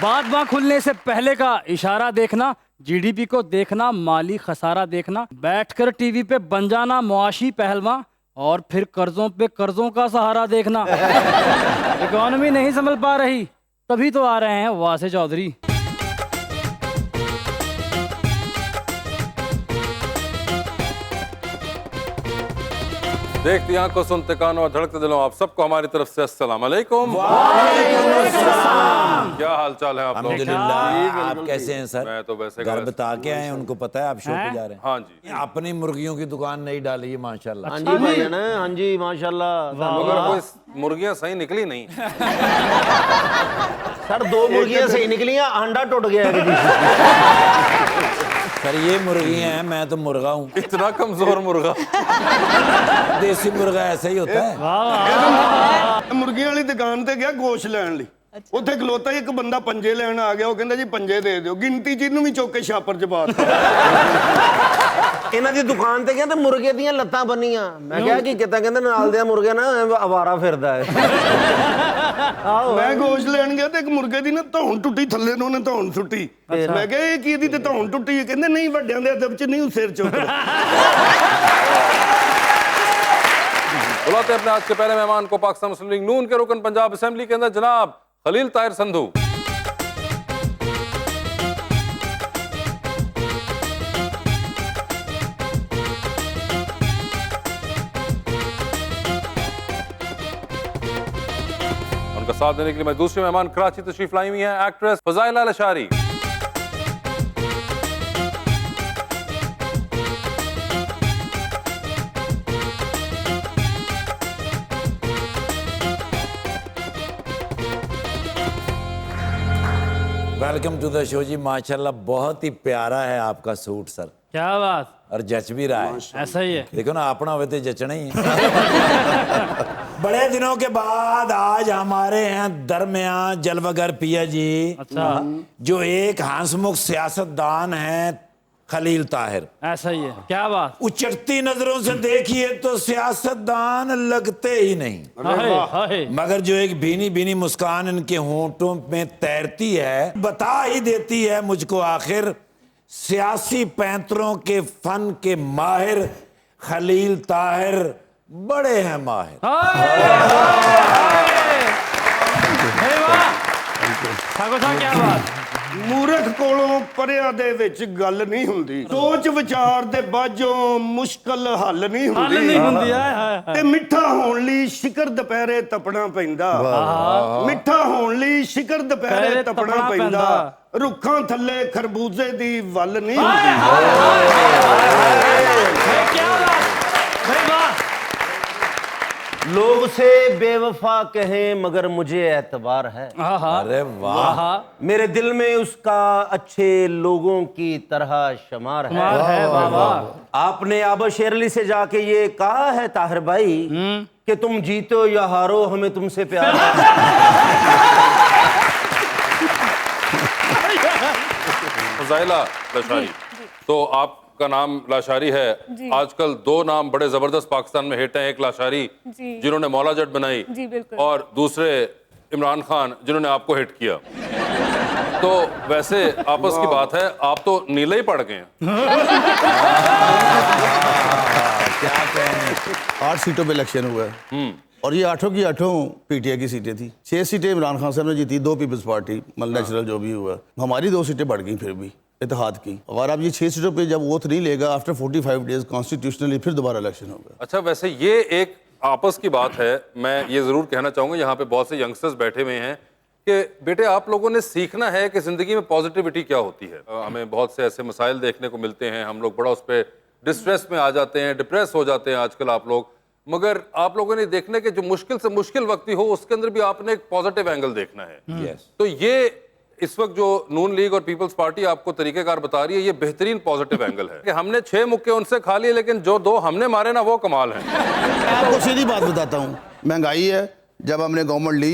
बाद खुलने से पहले का इशारा देखना, जीडीपी को देखना, माली खसारा देखना, बैठकर टीवी पे बन जाना मुआशी पहलवान और फिर कर्जों पे कर्जों का सहारा देखना। इकोनॉमी नहीं संभल पा रही, तभी तो आ रहे हैं वासे चौधरी। देखती आंखों, सुनते कानों और धड़कते दिलों, आप सबको हमारी तरफ से अस्सलाम वालेकुम। क्या हाल चाल है आप लोग? अल्हम्दुलिल्लाह। आप कैसे हैं सर? मैं तो वैसे घर बता के आए, उनको पता है आप शो पे जा रहे हैं? हाँ जी। अपनी मुर्गियों की दुकान नहीं डाली है माशाल्लाह। हाँ जी भाई है ना, हाँ जी माशाल्लाह। मगर कोई मुर्गियां सही निकली नहीं। सर 2 मुर्गियां सही निकली हैं, अंडा टूट गया है। सर ये मुर्गियां हैं, मैं तो मुर्गा हूँ। इतना कमजोर मुर्गा। देसी मुर्गा ऐसा ही होता है। ਮੁਰਗੀਆਂ ਵਾਲੀ ਦੁਕਾਨ ਤੇ ਗਿਆ ਗੋਸ਼ ਲੈਣ ਲਈ। ਉੱਥੇ ਖਲੋਤਾ ਇੱਕ ਬੰਦਾ ਪੰਜੇ ਲੈਣ ਆ ਗਿਆ, ਉਹ ਕਹਿੰਦਾ ਜੀ ਪੰਜੇ ਦੇ ਦਿਓ, ਗਿਣਤੀ ਚ ਇਹਨੂੰ ਵੀ ਚੁੱਕ ਕੇ ਛਾਪਰ ਚ ਪਾ ਦਿੱਤਾ। ਇਹਨਾਂ ਦੀ ਦੁਕਾਨ ਤੇ ਕਹਿੰਦੇ ਮੁਰਗੇ ਦੀਆਂ ਲੱਤਾਂ ਬੰਨੀਆਂ। ਮੈਂ ਕਿਹਾ ਕਿ ਕਿਤਾ, ਕਹਿੰਦੇ ਨਾਲ ਦੇ ਮੁਰਗੇ ਨਾ ਅਵਾਰਾ ਫਿਰਦਾ ਹੈ। ਮੈਂ ਗੋਸ਼ ਲੈਣ ਗਿਆ ਤੇ ਇੱਕ ਮੁਰਗੇ ਦੀ ਨਾ ਧੌਣ ਟੁੱਟੀ, ਥੱਲੇ ਨੂੰ ਉਹਨੇ ਧੌਣ ਸੁੱਟੀ। ਮੈਂ ਕਿਹਾ ਇਹ ਕੀ, ਇਹਦੀ ਤੇ ਧੌਣ ਟੁੱਟੀ ਹੈ? ਕਹਿੰਦੇ ਨਹੀਂ, ਵੱਡਿਆਂ ਦੇ ਅਦਬ ਚ ਨਹੀਂ ਉਹ ਸਿਰ ਚੁੱਕਦਾ। बुलाते अपने आज के पहले मेहमान को, पाकिस्तान मुस्लिम लीग नून के रुकन पंजाब असेंबली के अंदर जनाब खलील ताहिर संधू। उनका साथ देने के लिए मैं दूसरे मेहमान कराची तशरीफ लाई हुई हैं actress Fazila Lashari. Welcome to the show जी। माशाल्लाह बहुत ही प्यारा है आपका सूट सर, क्या बात, और जच भी रहा है। ऐसा ही है। देखो ना, अपना हुए तो जचना ही है। बड़े दिनों के बाद आज हमारे हैं दरमियान जलवागर पिया जी। अच्छा, जो एक हंसमुख सियासतदान है खलील ताहिर। ऐसा ही है, क्या बात। उचटती नजरों से देखिए तो सियासतदान लगते ही नहीं, हाय, हाय। मगर जो एक भीनी भीनी मुस्कान इनके होंठों में तैरती है, बता ही देती है मुझको आखिर सियासी पैंतरों के फन के माहिर खलील ताहिर बड़े हैं माहिर। क्या बात। ਮੂਰਖ ਕੋਲੋਂ ਪਰਿਆ ਦੇ ਵਿੱਚ ਗੱਲ ਨਹੀਂ ਹੁੰਦੀ, ਸੋਚ ਵਿਚਾਰ ਦੇ ਬਾਝੋਂ ਮੁਸ਼ਕਲ ਹੱਲ ਨਹੀਂ ਹੁੰਦੀ। ਤੇ ਮਿੱਠਾ ਹੋਣ ਲਈ ਸ਼ਿਕਰ ਦੁਪਹਿਰੇ ਤਪਣਾ ਪੈਂਦਾ। ਮਿੱਠਾ ਹੋਣ ਲਈ ਸ਼ਿਕਰ ਦੁਪਹਿਰੇ ਤਪਣਾ ਪੈਂਦਾ। ਰੁੱਖਾਂ ਥੱਲੇ ਖਰਬੂਜ਼ੇ ਦੀ ਵੱਲ ਨਹੀਂ लोग से बेवफा कहें मगर मुझे एतबार है। अरे वाह, मेरे दिल में उसका अच्छे लोगों की तरह शुमार है। आपने आबा शेरली से जाके ये कहा है ताहिर भाई कि तुम जीतो या हारो हमें तुमसे प्यार है। फजाइला लशारी, तो आपका नाम लाशारी है। आजकल 2 नाम बड़े जबरदस्त पाकिस्तान में हिट हैं, एक लाशारी जिन्होंने मौला जट बनाई और दूसरे इमरान खान जिन्होंने आपको हिट किया। तो वैसे आपस की बात है, आप तो नीले ही पड़ गए हैं। क्या कहें। 8 सीटों पे इलेक्शन हुआ है और ये 8 की 8 पीटीआई की सीटें थी। 6 सीटें इमरान खान साहब ने जीती, 2 पीपल्स पार्टी, मतलब नेचुरल जो भी हुआ। हमारी 2 सीटें बढ़ गई फिर भी इत्तेहाद की। और अब ये 6 सीटों पे जब वोट नहीं लेगा, आफ्टर 45 डेज कॉन्स्टिट्यूशनली फिर दोबारा इलेक्शन होगा। अच्छा, वैसे ये एक आपस की बात है। मैं ये जरूर कहना चाहूंगा, यहाँ पे बहुत से यंगस्टर्स बैठे हुए हैं कि बेटे आप लोगों ने सीखना है कि जिंदगी में पॉजिटिविटी क्या होती है। हमें बहुत से ऐसे मसाइल देखने को मिलते हैं, हम लोग बड़ा उस पर डिस्ट्रेस में आ जाते हैं, डिप्रेस हो जाते हैं आजकल आप लोग। मगर आप लोगों ने देखना कि जो मुश्किल से मुश्किल वक्त ही हो उसके अंदर भी आपने एक पॉजिटिव एंगल देखना है। तो ये इस वक्त जो नून लीग और पीपल्स पार्टी आपको तरीकेकार बता रही है, ये बेहतरीन पॉजिटिव एंगल है कि हमने 6 मुक्के उनसे खा लिए, लेकिन जो 2 हमने मारे ना वो कमाल है। आपको सीधी बात बताता हूँ, महंगाई है। जब हमने गवर्नमेंट ली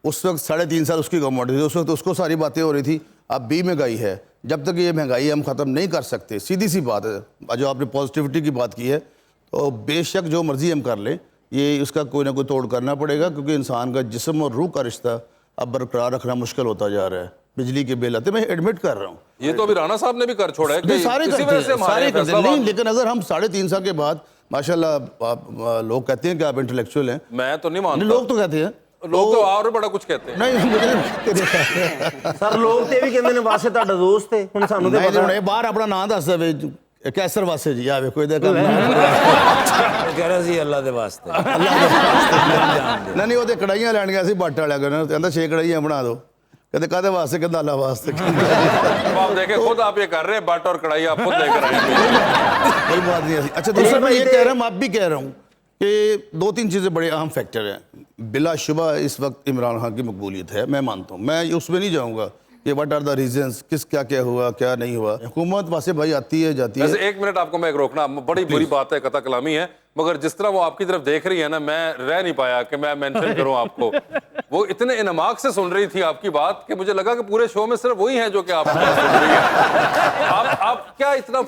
उस वक्त 3.5 साल उसकी गवर्नमेंट थी, उस वक्त उसको सारी बातें हो रही थी। अब भी महंगाई है, जब तक ये महंगाई हम ख़त्म नहीं कर सकते, सीधी सी बात है। जो आपने पॉजिटिविटी की बात की है, तो बेशक जो मर्जी हम कर लें, ये उसका कोई ना कोई तोड़ करना पड़ेगा, क्योंकि इंसान का जिस्म और रूह का रिश्ता अब बरकरार रखना मुश्किल होता जा रहा है। बिजली के बिल आते, मैं एडमिट कर रहा हूँ। ये तो अभी राणा साहब ने भी कर छोड़ा है कि नहीं, सारे इसी करते वजह से हैं, हमारे सारे करते हैं। फैसलाबाद- नहीं, लेकिन अगर हम 3.5 साल के बाद माशाल्लाह आप लोग कहते हैं कि आप इंटेलेक्चुअल हैं, मैं तो नहीं नहीं, मानता। लोग तो कहते हैं, लोग तो और बड़ा कुछ कहते हैं। नहीं मुझे नहीं सर लोग ਤੇ ਵੀ ਕਹਿੰਦੇ ਨੇ ਵਾਸੇ ਤੁਹਾਡਾ ਦੋਸਤ ਹੈ ਹੁਣ ਸਾਨੂੰ ਤੇ नहीं, ਪਤਾ नहीं, बाहर अपना नाम दस दे कैसर वासे जी, आ वेखो ਇਹਦਾ ਕੰਮ कह रहा सी अल्लाह दे वास्ते नहीं, ਉਹਦੇ ਕੜਾਈਆਂ ਲੈਣੀਆਂ ਸੀ ਬੱਟ ਵਾਲਿਆਂ ਕੋਲ, ਕਹਿੰਦਾ 6 ਕੜਾਈਆਂ ਬਣਾ ਦਿਓ, कहते कादे वास्ते, कहता अल्लाह वास्ते। अब आप देखें, खुद आप ये कर रहे हैं, बट और कढ़ाई आप खुद लेकर आएंगे। कोई बात नहीं ऐसी। अच्छा दूसरा मैं ये कह रहा हूँ, आप भी कह रहा हूँ कि 2-3 चीज़ें बड़े अहम फैक्टर हैं। बिलाशुबा इस वक्त इमरान खान की मकबूलियत है, मैं मानता हूँ, मैं उसमें नहीं जाऊँगा कि व्हाट आर द रीजंस, किस क्या क्या हुआ क्या नहीं हुआ। हुकूमत वासे भाई आती है जाती है। वैसे 1 मिनट आपको मैं एक रोकना, बड़ी बुरी बात है, कथा कलामी है, मगर जिस तरह वो आपकी तरफ देख रही है ना, मैं रह नहीं पाया कि मैं मेंशन करूं आपको। वो इतने इनमाक से सुन रही थी आपकी बात कि मुझे लगा कि पूरे शो में सिर्फ वही है जो कि आप सुन रही है। आप क्या इतना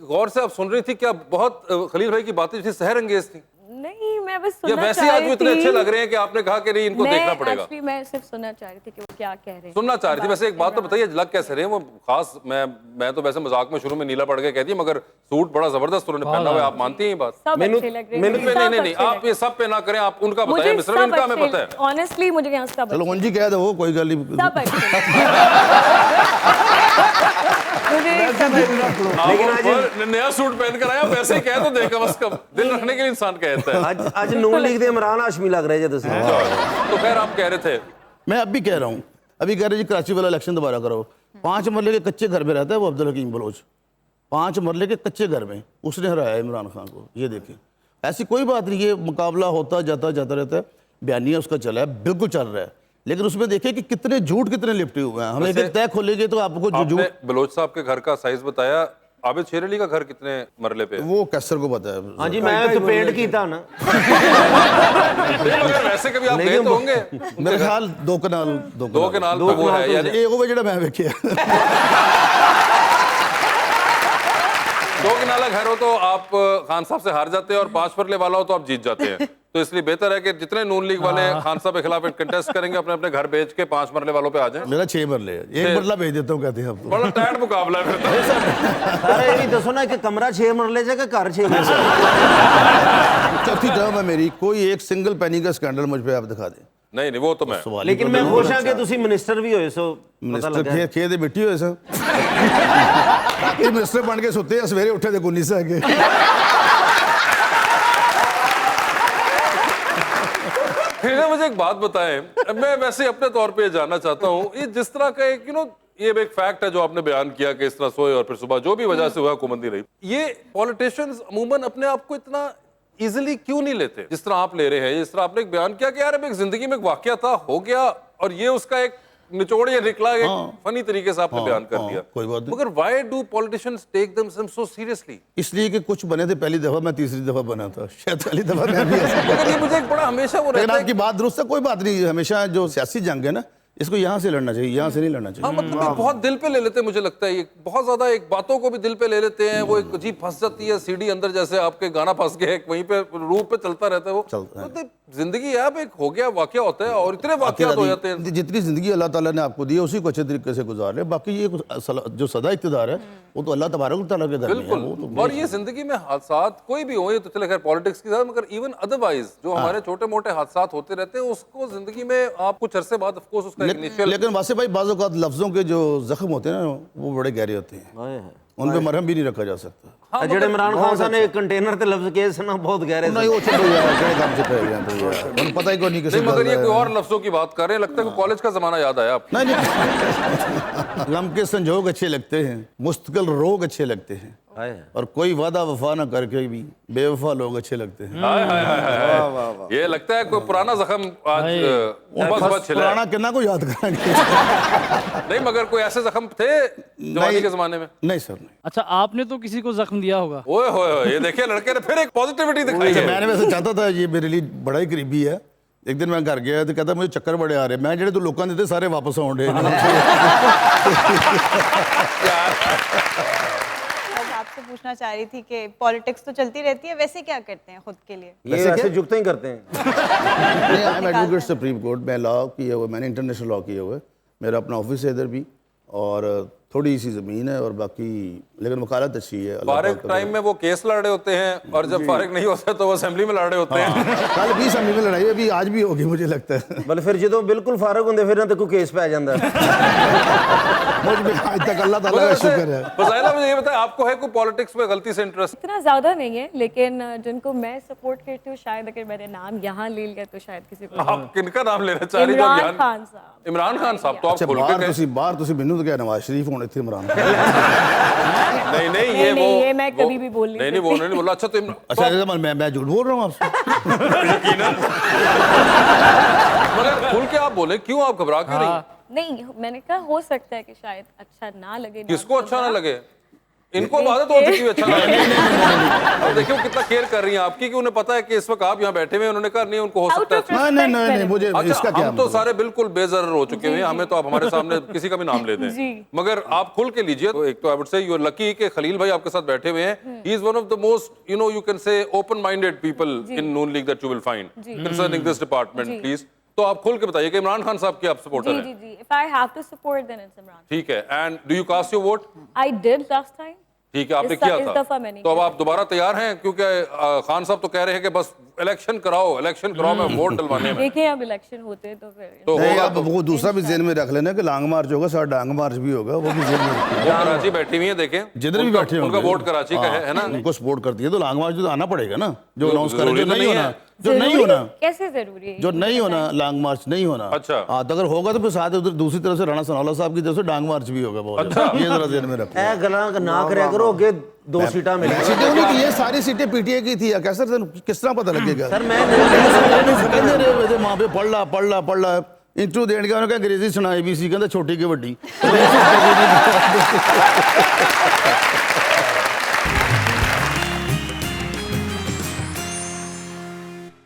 गौर से आप सुन रही थी? क्या बहुत खलील भाई की बातें थी सहर अंगेज थी? नहीं, मैं बस या सुनना वैसे चाह आज रही वो इतने थी। अच्छे लग रहे हैं कि आपने कहा कि नहीं इनको देखना पड़ेगा। Actually, मैं सिर्फ सुनना चाह रही थी कि वो क्या कह रहे हैं। सुनना चाह रही थी। वैसे एक बात तो बताइए, लग कैसे रहे हैं वो? खास मैं तो वैसे मजाक में शुरू में नीला पड़ गया कहती है, मगर सूट बड़ा जबरदस्त उन्होंने पहना हुआ है, आप मानती हैं ये बात? सब मैंने- अच्छे लग रहे नहीं हैं। नहीं नहीं, आप ये सब पे ना करें, आप उनका बताइए, मिश्रा इनका हमें पता है। ऑनेस्टली मुझे यहाँ सब चलो उनजी कह दो, कोई गल नहीं। सब अच्छे मुझे सब लेकिन आज नया सूट पहन कर आया, वैसे ही कह तो दे, कम से कम दिल रखने के लिए इंसान कहता है। ਅੱਜ ਨੂਨ ਲੀਗ ਦੇ ਇਮਰਾਨ ਹਾਸ਼ਮੀ ਲੱਗ ਰਹੇ ਜੇ ਤੁਸੀਂ तो खैर आप कह रहे थे, मैं अब भी कह रहा हूँ, अभी कह रहे जी कराची वाला इलेक्शन दोबारा करो। 5 मरले के कच्चे घर में रहता है वो अब्दुल हकीम बलोच, 5 मरले के कच्चे घर में उसने हराया इमरान खान को। ये देखें, ऐसी कोई बात नहीं, ये मुकाबला होता जाता रहता है, बयानिया उसका चला है, बिल्कुल चल रहा है, लेकिन उसमें देखिए कि कितने झूठ कितने लिपटे हुए हैं। हम एक एक तय खोलेंगे तो आपको जो आपने झूठ, बलोच साहब के घर का साइज बताया, आबिद शेर अली का घर कितने मरले पे है? वो कैसर को पता है। हाँ जी मैं तो पेंट कीता ना नहीं, मगर वैसे कभी आप गए तो होंगे मेरे ख्याल 2 कनाल दो के नाल पे वो है यानी एक वो जेड़ा मैं वेखिया। 2 कनाला घर हो तो आप खान साहब से हार जाते हैं, और 5 मरले वाला हो तो आप जीत जाते हैं। तो इसलिए बेहतर है कि जितने नून लीग वाले खान साहब के खिलाफ कंटेस्ट करेंगे, अपने अपने घर बेच के 5 मरले वालों पे आ जाएं। मेरा 6 मरले है, 1 मरला भेज देता हूँ कहते हैं अब तो। बड़ा टाइट मुकाबला है फिर तो। अरे ये भी दसो ना कि कमरा 6 मरले जे कि घर 6 मरले चौथी टर्म है मेरी, कोई एक सिंगल पेनी का स्कैंडल मुझ पे आप दिखा दें। नहीं नहीं, वो तो मैं सवाल ही लेकिन कोई मैं नहीं। खुश हाँ कि ਤੁਸੀਂ ਮਿਨਿਸਟਰ ਵੀ ਹੋਏ ਸੋ ਪਤਾ मिनिस्टर ਲੱਗਾ खे दे मिट्टी होए सर बाकी मिनिस्टर बन के सुते हैं, सवेरे उठे थे गुन्नी से आगे। फिर ना मुझे एक बात बताएं, मैं वैसे अपने तौर पे जानना चाहता हूँ, ये जिस तरह का एक ये एक फैक्ट है जो आपने बयान किया कि इस तरह सोए और फिर सुबह जो भी वजह से हुआ हुकूमत नहीं रही, ये पॉलिटिशियंस अमूमन अपने आप को इतना इजीली क्यों नहीं लेते जिस तरह आप ले रहे हैं? जिस तरह आपने एक बयान किया कि यार अब एक जिंदगी में एक वाकया था, हो गया, और ये उसका एक निचोड़ या निकला, एक फनी तरीके से आपने बयान कर दिया। कोई बात नहीं। मगर why do politicians take themselves so seriously? इसलिए कि कुछ बने थे पहली दफा, मैं तीसरी दफा बना था, शायद पहली दफा मैं भी ऐसा। मगर ये मुझे एक बड़ा हमेशा वो लेकिन रहता है आपकी बात दुरुस्त है, कोई बात नहीं, हमेशा जो सियासी जंग है ना, इसको यहाँ से लड़ना चाहिए, यहाँ से नहीं लड़ना हाँ, चाहिए। मतलब ये बहुत दिल पे ले लेते हैं, मुझे लगता है ये बहुत ज्यादा एक बातों को भी दिल पे ले लेते हैं। वो एक अजीब फंस जाती है सीढ़ी अंदर, जैसे आपके गाना फंस गया, वहीं पे रूप पे चलता रहता है वो। चलता है। मतलब जिंदगी है, अब एक हो गया वाकया होता है, और इतने वाकया हो जाते हैं। जितनी जिंदगी अल्लाह ताला ने आपको दी है उसी को अच्छे तरीके से गुजार ले, बाकी ये जो सदा इक़्तिदार है वो तो अल्लाह तबारक व तआला के घर में है। बिल्कुल। वो तो और ये जिंदगी में हादसात कोई भी हो, ये तो चले खैर पॉलिटिक्स के साथ, मगर इवन अदरवाइज जो हमारे छोटे मोटे हादसात होते रहते हैं, उसको जिंदगी में आप कुछ अरसे बाद ऑफ कोर्स उसका इनिशियल, लेकिन वासे भाई बाज़ औक़ात लफ्ज़ों के जो जख्म होते हैं ना वो बड़े गहरे होते हैं, उन पे मरहम भी नहीं रखा जा सकता। ਜਿਹੜੇ इमरान खान साहब ने कंटेनर ते लफ्ज किए सन बहुत गहरे नहीं वो छोड़ो यार, क्या काम से पहले यार तो यार, उन्हें पता ही को नहीं किसी नहीं, मगर ये गल कोई है। और लफ्जों की बात कर रहे हैं, लगता है कि कॉलेज का जमाना याद आया आपको। नहीं गम के संजोग अच्छे लगते हैं, मुस्तकिल रोग अच्छे लगते हैं, और कोई वादा वफा ना करके भी बेवफा लोग अच्छे लगते हैं। हाय हाय हाय हाय। ये लगता है कोई पुराना जख्म आज बस छिला है। पुराना किन्ना को याद कराएंगे। नहीं, मगर कोई ऐसे जख्म थे जवानी के जमाने में? नहीं सर नहीं। अच्छा, आपने तो किसी को जख्म दिया होगा। ओए होए होए, ये देखिए लड़के ने फिर एक पॉजिटिविटी दिखाई अच्छा, है। मैंने वैसे चाहता था, ये मेरे लिए बड़ा ही करीबी है। एक दिन मैं घर गया तो कहता मुझे चक्कर बड़े आ रहे, मैं जेडे तो लोगों देते सारे वापस आउंडे। बस आपसे पूछना चाह रही थी कि पॉलिटिक्स तो चलती रहती है, वैसे क्या करते हैं खुद के लिए? ये ऐसे जुगते ही करते हैं। नहीं, I am advocate supreme court में लॉ किए हुए, मैंने इंटरनेशनल लॉ किए हुए, मेरा अपना ऑफिस है इधर भी, और थोड़ी सी ज़मीन है, और बाकी लेकिन वकालत अच्छी है। अल्लाह फारिग पाक का टाइम में वो केस लड़ रहे होते हैं और जब फारिग नहीं होता तो वो असेंबली में लड़ रहे होते हैं। कल भी असेंबली में लड़ाई अभी आज भी होगी मुझे लगता है। बल फिर जो बिल्कुल फारग होंगे फिर ना तो कोई केस पे आ जाता है। मुझ में आज तक अल्लाह ताला का शुक्र है। फजाइला मुझे ये बताएं, आपको है कोई पॉलिटिक्स में गलती से इंटरेस्ट? इतना ज्यादा नहीं है, लेकिन जिनको मैं सपोर्ट करती हूँ, शायद अगर मेरे नाम यहाँ ले लिया तो शायद किसी को। आप किनका नाम लेना चाह रही इमरान हैं? खान साहब। इमरान खान साहब, तो आप अच्छा खुल के बाहर तुसी मैनू तो क्या नवाज शरीफ होने थे इमरान खान। नहीं नहीं ये नहीं, वो ये मैं कभी भी बोल नहीं नहीं वो नहीं बोला। अच्छा तो अच्छा मैं झूठ बोल रहा हूँ आपसे? मगर खुल के आप बोले, क्यों आप घबरा क्यों नहीं? नहीं, मैंने कहा हो सकता है कि शायद अच्छा ना लगे। किसको अच्छा ना लगे? इनको आदत हो चुकी है अच्छा ना लगे। अब देखिए कितना केयर कर रही हैं आपकी, कि उन्हें पता है कि इस वक्त आप यहाँ बैठे हुए हैं, उन्होंने कहा नहीं उनको हो सकता है। नहीं मुझे अच्छा, इसका क्या हम तो सारे बिल्कुल बेजर हो चुके हैं, हमें तो आप हमारे सामने किसी का भी नाम ले दें, जी। मगर आप खुल के लीजिए। तो एक तो I would say you are lucky कि खलील भाई आपके साथ बैठे हुए हैं। He is one of the most you can say open minded people in Noon League that you will find concerning this department. Please तो आप खुल के बताइए कि इमरान खान साहब के आप सपोर्टर जी हैं? जी जी, if I have to support then it's Imran. ठीक है। And do you cast your vote? I did last time. ठीक है, आपने इस किया दफा था, मैंने तो अब किया। आप दोबारा तैयार हैं? क्योंकि खान साहब तो कह रहे हैं कि बस इलेक्शन कराओ मैं वोट डलवाने में। देखिए अब इलेक्शन होते हैं तो फिर तो नहीं, होगा अब वो दूसरा भी जेन में रख लेना कि लॉन्ग मार्च होगा, सारा डांग मार्च भी होगा, वो भी जेन में रखना। वो कराची बैठी हुई है, देखें जिधर भी बैठे उनका वोट कराची का है ना? उनको सपोर्ट करती है तो लॉन्ग मार्च तो आना पड़ेगा ना, जो अनाउंस जरूरी करेंगे। तो नहीं नहीं होना, है। जो नहीं जरूरी? होना, कैसे जरूरी है? जो नहीं होना लॉन्ग मार्च नहीं होना। अच्छा। हाँ, तो अगर होगा तो फिर साथ उधर दूसरी तरफ से राणा सनौला साहब की तरफ से डांग मार्च भी होगा बहुत। अच्छा। ये जरा जेन में रखो। ए गला ना करया करो, अगे 2 सीटा मिली। सीटें उन्हीं की, ये सारी सीटें पीटीए की थी। कैसे किस तरह पता लगेगा? सर मैं नहीं नहीं मां पे पढ़ ला इंटरव्यू देने का अंग्रेजी सुना ABC कहते छोटी के वड्डी।